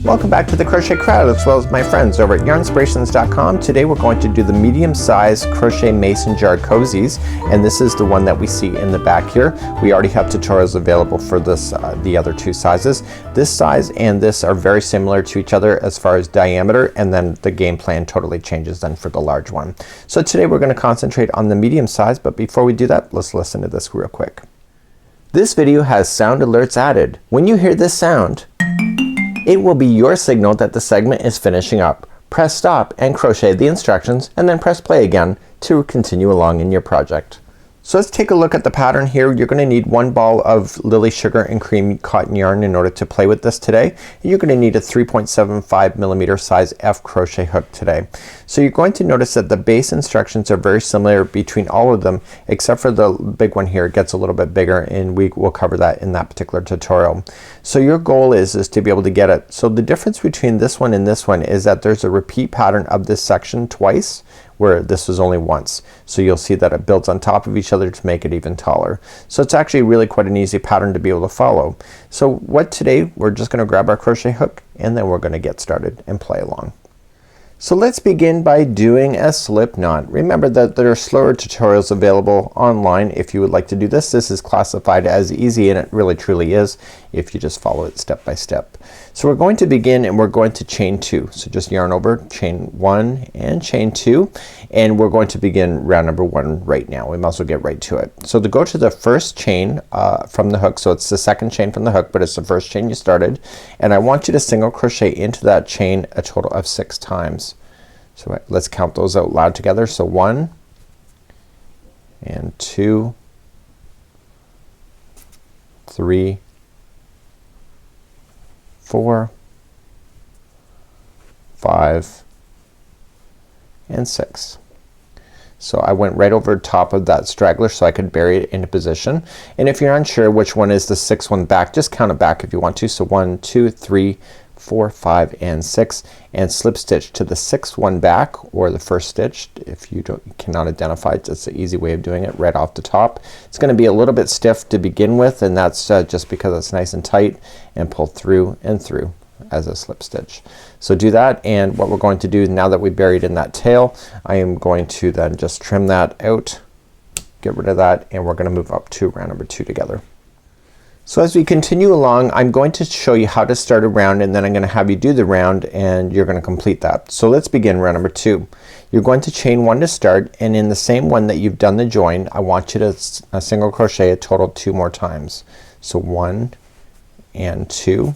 Welcome back to the Crochet Crowd, as well as my friends over at Yarnspirations.com. Today we're going to do the medium-sized Crochet Mason Jar Cozies, and this is the one that we see in the back here. We already have tutorials available for this, the other two sizes. This size and this are very similar to each other as far as diameter, and then the game plan totally changes then for the large one. So today we're going to concentrate on the medium size, but before we do that, let's listen to this real quick. This video has sound alerts added. When you hear this sound, it will be your signal that the segment is finishing up. Press stop and crochet the instructions, and then press play again to continue along in your project. So let's take a look at the pattern here. You're going to need one ball of Lily Sugar and Cream cotton yarn in order to play with this today. And you're going to need a 3.75 millimeter size F crochet hook today. So you're going to notice that the base instructions are very similar between all of them, except for the big one here. It gets a little bit bigger, and we will cover that in that particular tutorial. So your goal is to be able to get it. So the difference between this one and this one is that there's a repeat pattern of this section twice, where this was only once. So you'll see that it builds on top of each other to make it even taller. So it's actually really quite an easy pattern to be able to follow. So what today, we're just going to grab our crochet hook, and then we're going to get started and play along. So let's begin by doing a slip knot. Remember that there are slower tutorials available online if you would like to do this. This is classified as easy, and it really truly is if you just follow it step by step. So we're going to begin, and we're going to chain 2. So just yarn over, chain 1 and chain 2, and we're going to begin round number 1 right now. We might as well get right to it. So to go to the first chain from the hook, so it's the second chain from the hook, but it's the first chain you started, and I want you to single crochet into that chain a total of 6 times. So let's count those out loud together. So 1 and 2, 3, 4, 5, and 6. So I went right over top of that straggler so I could bury it into position. And if you're unsure which one is the 6th one back, just count it back if you want to. So 1, 2, 3, 4, 5, and 6, and slip stitch to the 6th one back, or the first stitch if you cannot identify it. It's an easy way of doing it right off the top. It's going to be a little bit stiff to begin with, and that's just because it's nice and tight, and pull through and through as a slip stitch. So do that, and what we're going to do now that we buried in that tail, I am going to then just trim that out, get rid of that, and we're going to move up to round number 2 together. So as we continue along, I'm going to show you how to start a round, and then I'm going to have you do the round, and you're going to complete that. So let's begin round number 2. You're going to chain 1 to start, and in the same one that you've done the join, I want you to single crochet a total 2 more times. So 1 and 2,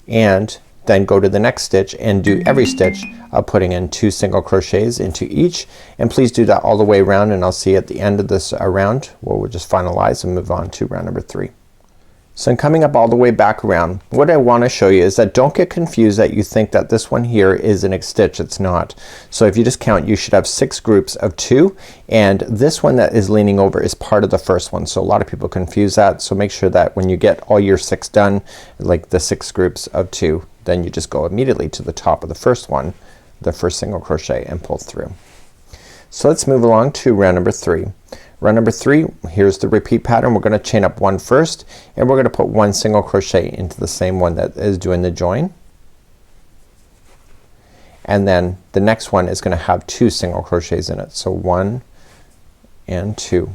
and then go to the next stitch and do every stitch of putting in 2 single crochets into each, and please do that all the way around, and I'll see you at the end of this round where we'll just finalize and move on to round number 3. So I'm coming up all the way back around. What I want to show you is that don't get confused that you think that this one here is an X stitch. It's not. So if you just count, you should have 6 groups of 2, and this one that is leaning over is part of the first one. So a lot of people confuse that, so make sure that when you get all your 6 done, like the 6 groups of 2, then you just go immediately to the top of the first one, the first single crochet, and pull through. So let's move along to round number 3. Round number 3, here's the repeat pattern. We're going to chain up 1 first, and we're going to put 1 single crochet into the same one that is doing the join, and then the next one is going to have 2 single crochets in it. So 1 and 2.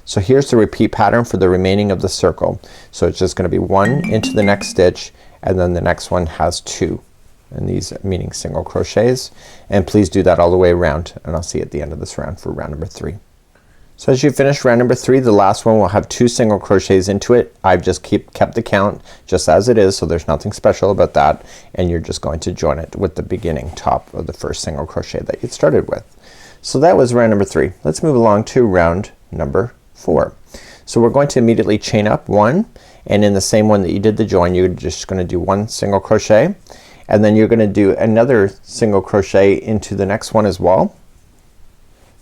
So here's the repeat pattern for the remaining of the circle. So it's just going to be 1 into the next stitch, and then the next one has 2, and these meaning single crochets, and please do that all the way around, and I'll see you at the end of this round for round number 3. So as you finish round number 3, the last one will have 2 single crochets into it. I've just kept the count just as it is, so there's nothing special about that, and you're just going to join it with the beginning top of the first single crochet that you started with. So that was round number 3. Let's move along to round number 4. So we're going to immediately chain up 1, and in the same one that you did the join, you're just going to do 1 single crochet, and then you're going to do another single crochet into the next one as well.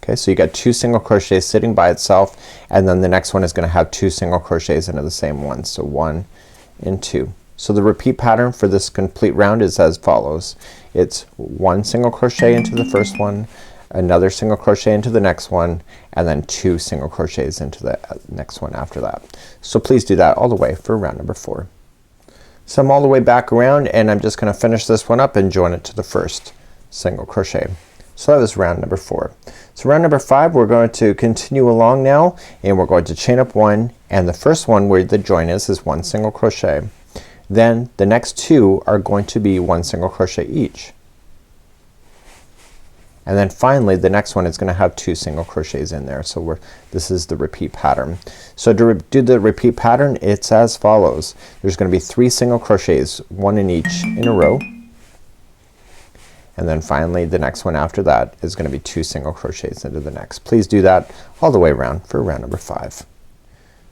Okay, so you got 2 single crochets sitting by itself, and then the next one is going to have 2 single crochets into the same one. So 1 and 2. So the repeat pattern for this complete round is as follows. It's 1 single crochet into the first one, another single crochet into the next one, and then 2 single crochets into the next one after that. So please do that all the way for round number 4. So I'm all the way back around and I'm just gonna finish this one up and join it to the first single crochet. So that was round number 4. So round number 5 we're going to continue along now and we're going to chain up 1, and the first one where the join is 1 single crochet. Then the next 2 are going to be 1 single crochet each. And then finally the next one is gonna have 2 single crochets in there. So this is the repeat pattern. So to do the repeat pattern, it's as follows. There's gonna be 3 single crochets, 1 in each in a row. And then finally the next one after that is gonna be 2 single crochets into the next. Please do that all the way around for round number 5.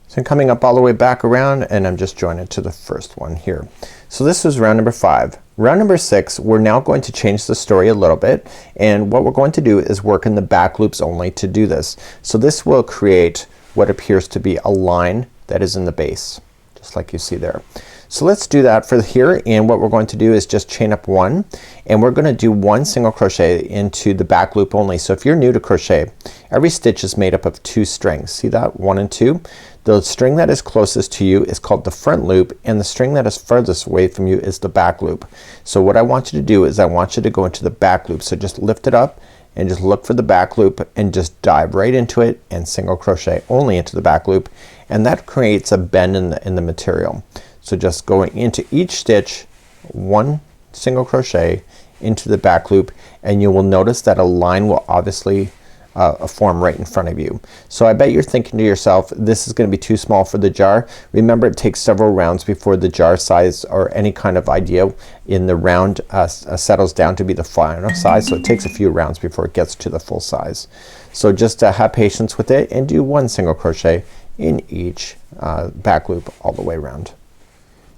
So I'm coming up all the way back around and I'm just joining it to the first one here. So this was round number 5. Round number 6 we're now going to change the story a little bit, and what we're going to do is work in the back loops only to do this. So this will create what appears to be a line that is in the base, just like you see there. So let's do that for here, and what we're going to do is just chain up 1, and we're gonna do 1 single crochet into the back loop only. So if you're new to crochet, every stitch is made up of 2 strings. See that? 1 and 2. The string that is closest to you is called the front loop, and the string that is furthest away from you is the back loop. So what I want you to do is I want you to go into the back loop. So just lift it up and just look for the back loop and just dive right into it and single crochet only into the back loop, and that creates a bend in the material. So just going into each stitch, 1 single crochet into the back loop, and you will notice that a line will obviously form right in front of you. So I bet you're thinking to yourself, this is gonna be too small for the jar. Remember, it takes several rounds before the jar size or any kind of idea in the round settles down to be the final size. So it takes a few rounds before it gets to the full size. So just have patience with it and do 1 single crochet in each back loop all the way around.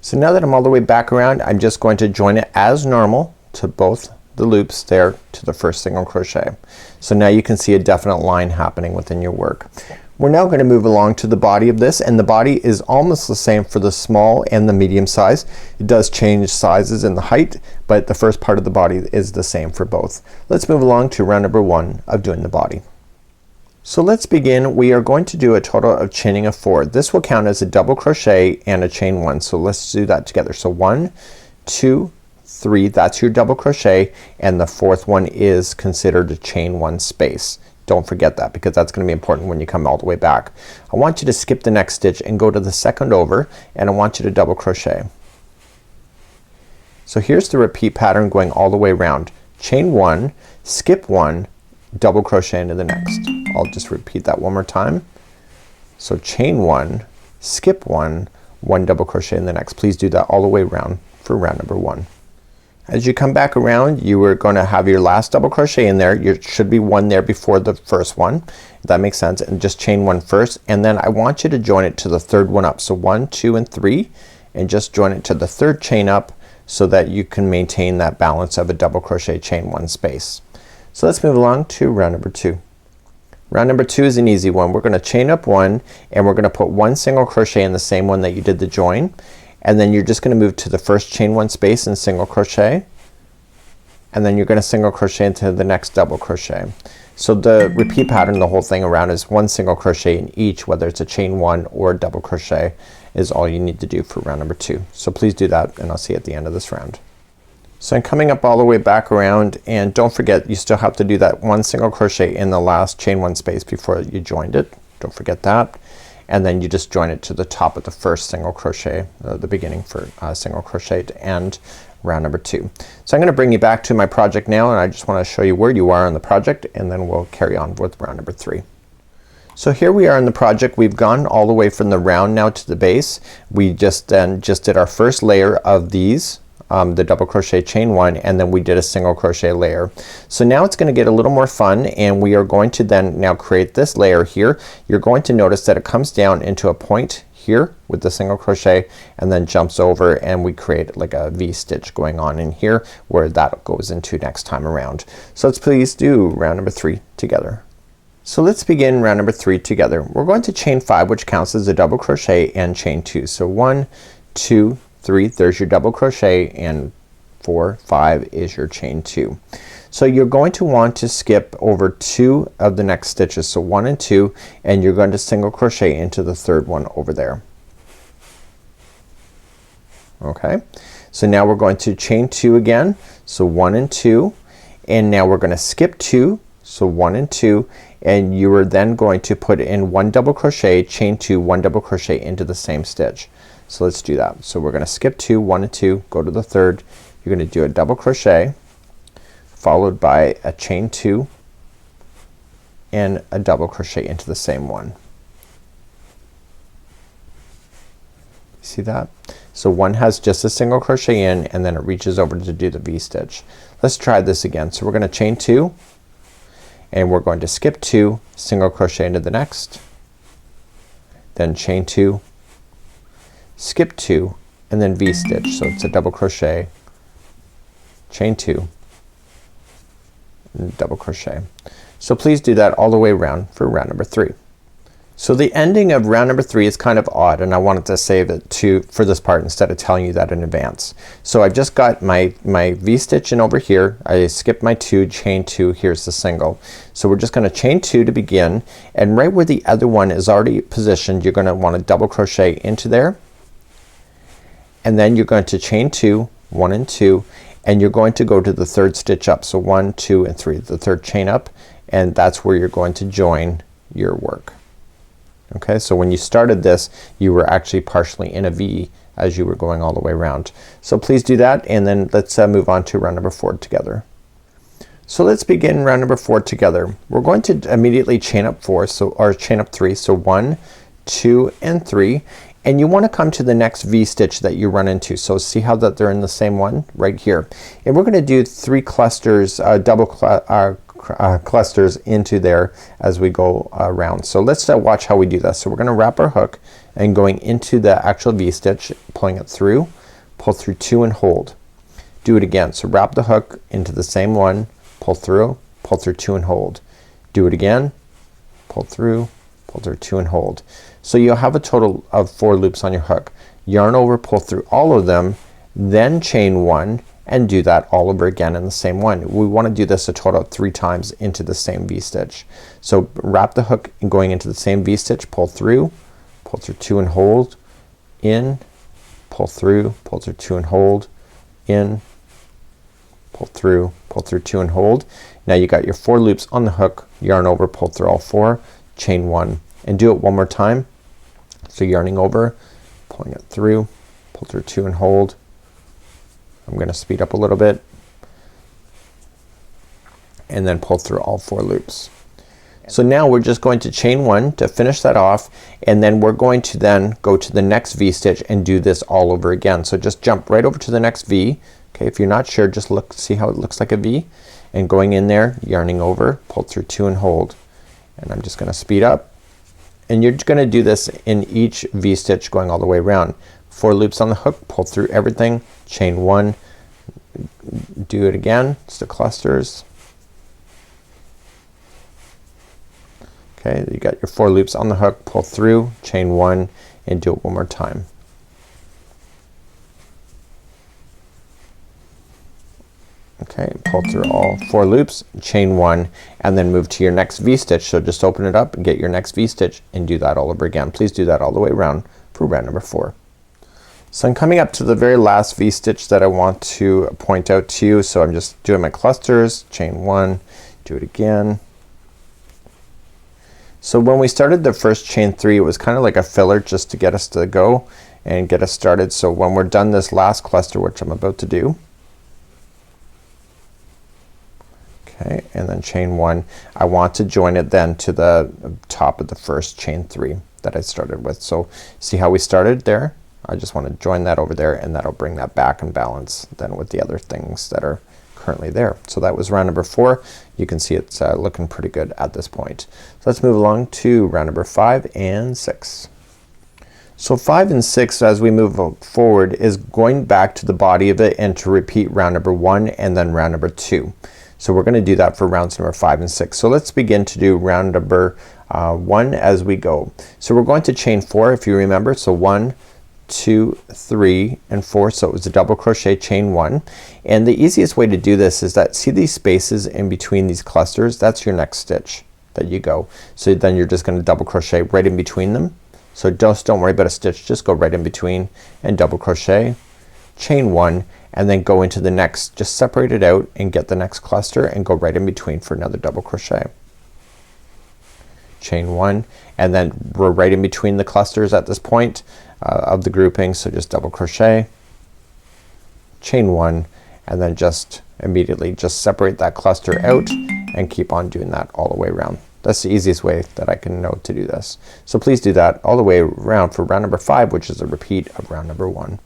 So now that I'm all the way back around, I'm just going to join it as normal to both the loops there to the first single crochet. So now you can see a definite line happening within your work. We're now going to move along to the body of this, and the body is almost the same for the small and the medium size. It does change sizes in the height, but the first part of the body is the same for both. Let's move along to round number 1 of doing the body. So let's begin. We are going to do a total of chaining of 4. This will count as a double crochet and a chain 1. So let's do that together. So 1, 2, 3, that's your double crochet, and the 4th one is considered a chain 1 space. Don't forget that, because that's gonna be important when you come all the way back. I want you to skip the next stitch and go to the second over, and I want you to double crochet. So here's the repeat pattern going all the way around. Chain 1, skip 1, double crochet into the next. I'll just repeat that one more time. So chain 1, skip 1, 1 double crochet in the next. Please do that all the way around for round number 1. As you come back around, you are going to have your last double crochet in there. There should be 1 there before the first one, if that makes sense, and just chain 1 first, and then I want you to join it to the third one up. So 1, 2, and 3, and just join it to the third chain up so that you can maintain that balance of a double crochet chain 1 space. So let's move along to round number 2. Round number 2 is an easy one. We're gonna chain up 1, and we're gonna put 1 single crochet in the same one that you did the join, and then you're just gonna move to the first chain 1 space and single crochet, and then you're gonna single crochet into the next double crochet. So the repeat pattern, the whole thing around, is 1 single crochet in each, whether it's a chain 1 or a double crochet, is all you need to do for round number 2. So please do that, and I'll see you at the end of this round. So I'm coming up all the way back around, and don't forget you still have to do that 1 single crochet in the last chain 1 space before you joined it. Don't forget that. And then you just join it to the top of the first single crochet, the beginning for single crochet to end round number 2. So I'm gonna bring you back to my project now, and I just want to show you where you are on the project, and then we'll carry on with round number 3. So here we are in the project. We've gone all the way from the round now to the base. We just did our first layer of these, the double crochet chain 1, and then we did a single crochet layer. So now it's gonna get a little more fun, and we are going to then now create this layer here. You're going to notice that it comes down into a point here with the single crochet and then jumps over, and we create like a V stitch going on in here where that goes into next time around. So let's please do round number 3 together. So let's begin round number 3 together. We're going to chain 5, which counts as a double crochet, and chain 2. So 1, 2, 3, there's your double crochet, and 4, 5 is your chain 2. So you're going to want to skip over 2 of the next stitches, so 1 and 2, and you're going to single crochet into the third one over there. Okay, so now we're going to chain 2 again, so 1 and 2, and now we're gonna skip 2, so 1 and 2, and you are then going to put in 1 double crochet, chain 2, 1 double crochet into the same stitch. So let's do that. So we're gonna skip 2, 1 and 2, go to the third, you're gonna do a double crochet followed by a chain 2 and a double crochet into the same one. See that? So one has just a single crochet in, and then it reaches over to do the V-stitch. Let's try this again. So we're gonna chain 2, and we're going to skip 2, single crochet into the next, then chain 2, skip 2, and then V-stitch. So it's a double crochet, chain 2, and double crochet. So please do that all the way around for round number 3. So the ending of round number 3 is kind of odd, and I wanted to save it for this part instead of telling you that in advance. So I've just got my V-stitch in over here. I skipped my 2, chain 2, here's the single. So we're just gonna chain 2 to begin, and right where the other one is already positioned, you're gonna want to double crochet into there, and then you're going to chain 2, 1 and 2, and you're going to go to the third stitch up. So 1, 2 and 3, the third chain up, and that's where you're going to join your work. Okay, so when you started this, you were actually partially in a V as you were going all the way around. So please do that, and then let's move on to round number 4 together. So let's begin round number 4 together. We're going to immediately chain up 4, or chain up 3. So 1, 2 and 3, and you want to come to the next V-stitch that you run into. So see how that they're in the same one right here, and we're gonna do 3 clusters, clusters into there as we go around. So let's watch how we do this. So we're gonna wrap our hook and going into the actual V-stitch, pulling it through, pull through 2 and hold. Do it again. So wrap the hook into the same one, pull through 2 and hold. Do it again, pull through 2 and hold. So you'll have a total of 4 loops on your hook. Yarn over, pull through all of them, then chain 1 and do that all over again in the same one. We want to do this a total of 3 times into the same V-stitch. So wrap the hook and going into the same V-stitch, pull through 2 and hold, in, pull through 2 and hold, in, pull through 2 and hold. Now you got your 4 loops on the hook, yarn over, pull through all 4, chain 1, and do it one more time. So yarning over, pulling it through, pull through 2 and hold. I'm gonna speed up a little bit, and then pull through all 4 loops. So now we're just going to chain 1 to finish that off, and then we're going to then go to the next V-stitch and do this all over again. So just jump right over to the next V. Okay, if you're not sure, just look, see how it looks like a V, and going in there, yarning over, pull through 2 and hold. And I'm just gonna speed up, and you're gonna do this in each V-stitch going all the way around. 4 loops on the hook, pull through everything, chain 1, do it again, it's the clusters. Okay, you got your 4 loops on the hook, pull through, chain 1, and do it one more time. Okay, pull through all 4 loops, chain 1, and then move to your next V-stitch. So just open it up and get your next V-stitch and do that all over again. Please do that all the way around for round number 4. So I'm coming up to the very last V-stitch that I want to point out to you. So I'm just doing my clusters, chain 1, do it again. So when we started the first chain 3, it was kind of like a filler just to get us to go and get us started. So when we're done this last cluster, which I'm about to do, okay, and then chain 1, I want to join it then to the top of the first chain 3 that I started with. So see how we started there? I just want to join that over there, and that'll bring that back in balance then with the other things that are currently there. So that was round number 4. You can see it's looking pretty good at this point. So let's move along to round number 5 and 6. So 5 and 6 as we move forward is going back to the body of it and to repeat round number 1 and then round number 2. So we're gonna do that for rounds number 5 and 6. So let's begin to do round number 1 as we go. So we're going to chain 4 if you remember. So 1, 2, 3 and 4. So it was a double crochet, chain 1, and the easiest way to do this is that, see these spaces in between these clusters, that's your next stitch that you go. So then you're just gonna double crochet right in between them. So just don't worry about a stitch, just go right in between and double crochet, chain 1, and then go into the next, just separate it out and get the next cluster and go right in between for another double crochet. Chain 1, and then we're right in between the clusters at this point of the grouping, so just double crochet, chain 1, and then just immediately just separate that cluster out and keep on doing that all the way around. That's the easiest way that I can know to do this. So please do that all the way around for round number 5, which is a repeat of round number 1.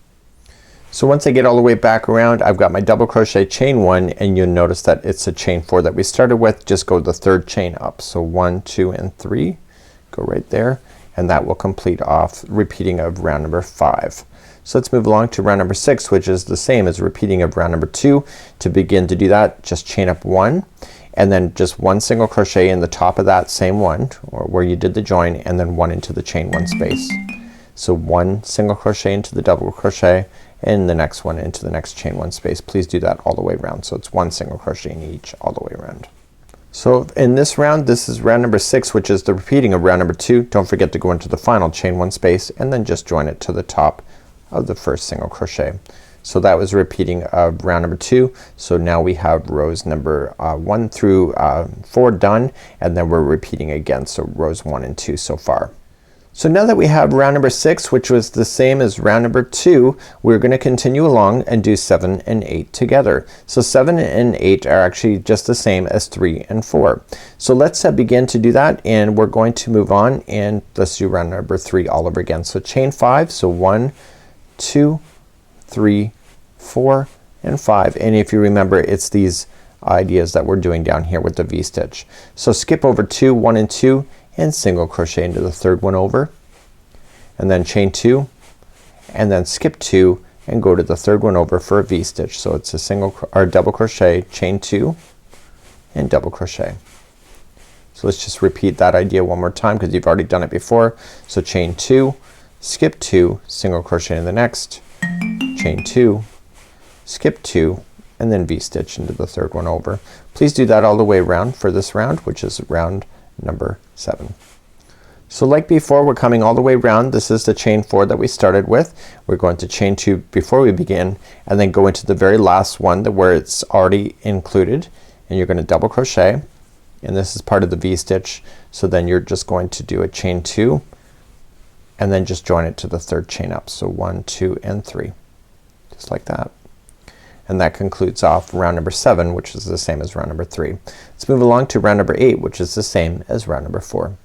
So once I get all the way back around, I've got my double crochet, chain 1, and you'll notice that it's a chain 4 that we started with. Just go the third chain up. So 1, 2, and 3. Go right there, and that will complete off repeating of round number 5. So let's move along to round number 6, which is the same as repeating of round number 2. To begin to do that, just chain up 1, and then just 1 single crochet in the top of that same one, or where you did the join, and then 1 into the chain 1 space. So 1 single crochet into the double crochet, and the next one into the next chain 1 space. Please do that all the way around. So it's 1 single crochet in each all the way around. So in this round, this is round number 6, which is the repeating of round number 2. Don't forget to go into the final chain 1 space and then just join it to the top of the first single crochet. So that was repeating of round number 2. So now we have rows number 1 through 4 done, and then we're repeating again. So rows 1 and 2 so far. So now that we have round number 6, which was the same as round number 2, we're going to continue along and do 7 and 8 together. So 7 and 8 are actually just the same as 3 and 4. So let's begin to do that, and we're going to move on and let's do round number 3 all over again. So chain 5, so 1, 2, 3, 4, and 5. And if you remember, it's these ideas that we're doing down here with the V-stitch. So skip over 2, 1 and 2, and single crochet into the third one over, and then chain 2, and then skip 2 and go to the third one over for a V-stitch. So it's a single or double crochet, chain 2, and double crochet. So let's just repeat that idea one more time because you've already done it before. So chain 2, skip 2, single crochet in the next, chain 2, skip 2, and then V-stitch into the third one over. Please do that all the way around for this round, which is round number 7. So like before, we're coming all the way around. This is the chain 4 that we started with. We're going to chain 2 before we begin, and then go into the very last one where it's already included, and you're going to double crochet, and this is part of the V-stitch. So then you're just going to do a chain 2 and then just join it to the third chain up. So 1, 2, and 3, just like that. And that concludes off round number 7, which is the same as round number 3. Let's move along to round number 8, which is the same as round number 4.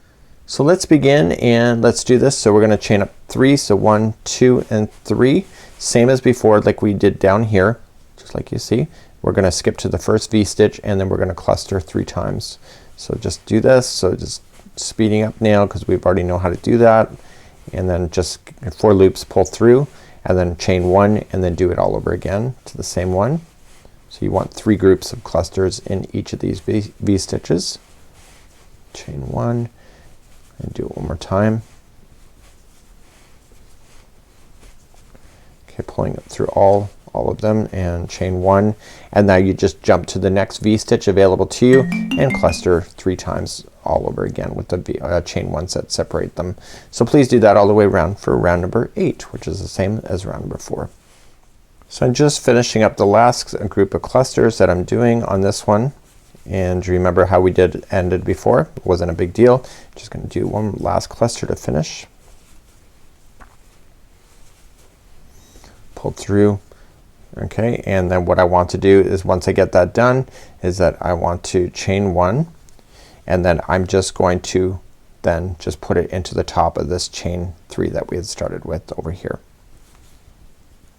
So let's begin and let's do this. So we're going to chain up 3. So 1, 2, and 3. Same as before, like we did down here, just like you see. We're going to skip to the first V-stitch, and then we're going to cluster 3 times. So just do this. So just speeding up now because we've already know how to do that. And then just 4 loops, pull through, and then chain 1, and then do it all over again to the same one. So you want 3 groups of clusters in each of these V-stitches. Chain 1 and do it one more time. Okay, pulling it through all of them, and chain 1, and now you just jump to the next V-stitch available to you and cluster 3 times all over again with the chain 1s that separate them. So please do that all the way around for round number 8, which is the same as round number 4. So I'm just finishing up the last group of clusters that I'm doing on this one, and remember how we ended before. It wasn't a big deal. Just going to do one last cluster to finish. Pull through. Okay, and then what I want to do is, once I get that done, is that I want to chain 1, and then I'm just going to then just put it into the top of this chain 3 that we had started with over here.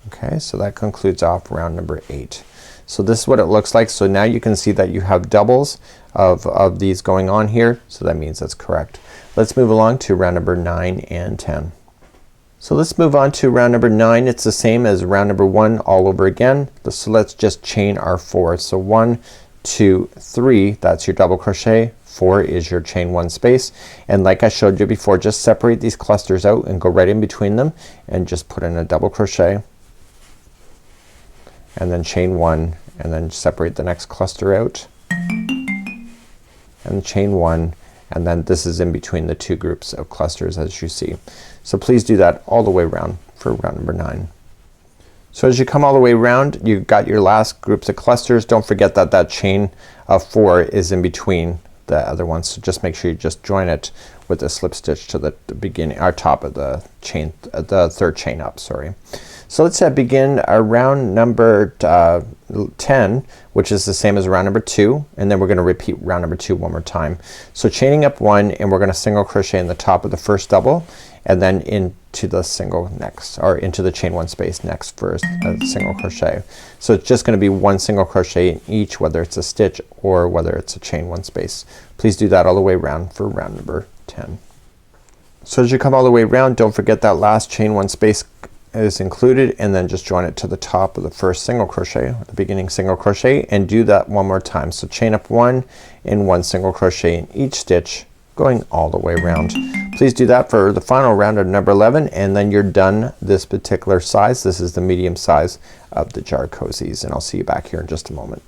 Okay, so that concludes off round number 8. So this is what it looks like. So now you can see that you have doubles of these going on here, so that means that's correct. Let's move along to round number 9 and 10. So let's move on to round number 9. It's the same as round number 1 all over again. So let's just chain our 4. So 1, 2, 3, that's your double crochet. 4 is your chain 1 space, and like I showed you before, just separate these clusters out and go right in between them and just put in a double crochet, and then chain 1, and then separate the next cluster out and chain 1, and then this is in between the 2 groups of clusters, as you see. So please do that all the way around for round number 9. So as you come all the way around, you've got your last groups of clusters. Don't forget that that chain of 4 is in between the other ones, so just make sure you just join it with a slip stitch to the beginning or top of the chain, the third chain up, sorry. So let's begin round number 10, which is the same as round number 2, and then we're gonna repeat round number 2 one more time. So chaining up 1, and we're gonna single crochet in the top of the first double, and then into the single next, or into the chain 1 space next for a single crochet. So it's just gonna be 1 single crochet in each, whether it's a stitch or whether it's a chain 1 space. Please do that all the way around for round number 10. So as you come all the way around, don't forget that last chain 1 space is included, and then just join it to the top of the first single crochet, the beginning single crochet, and do that one more time. So chain up 1 and 1 single crochet in each stitch, going all the way around. Please do that for the final round of number 11, and then you're done this particular size. This is the medium size of the jar cozies, and I'll see you back here in just a moment.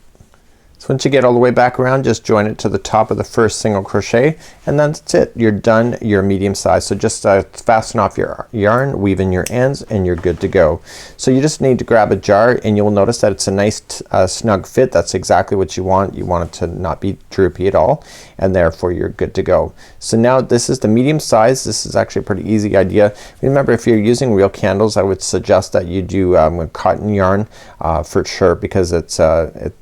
So once you get all the way back around, just join it to the top of the first single crochet, and that's it. You're done your medium size. So just fasten off your yarn, weave in your ends, and you're good to go. So you just need to grab a jar, and you'll notice that it's a nice snug fit. That's exactly what you want. You want it to not be droopy at all, and therefore you're good to go. So now this is the medium size. This is actually a pretty easy idea. Remember, if you're using real candles, I would suggest that you do cotton yarn for sure, because it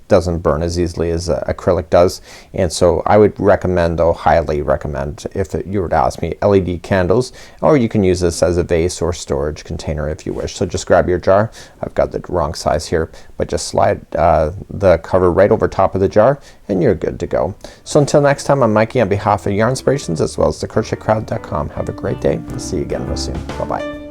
doesn't burn as easily as acrylic does. And so I would recommend, though highly recommend, if you were to ask me, LED candles, or you can use this as a vase or storage container if you wish. So just grab your jar. I've got the wrong size here, but just slide the cover right over top of the jar, and you're good to go. So until next time, I'm Mikey on behalf of Yarnspirations as well as thecrochetcrowd.com. Have a great day. We'll see you again real soon. Bye bye.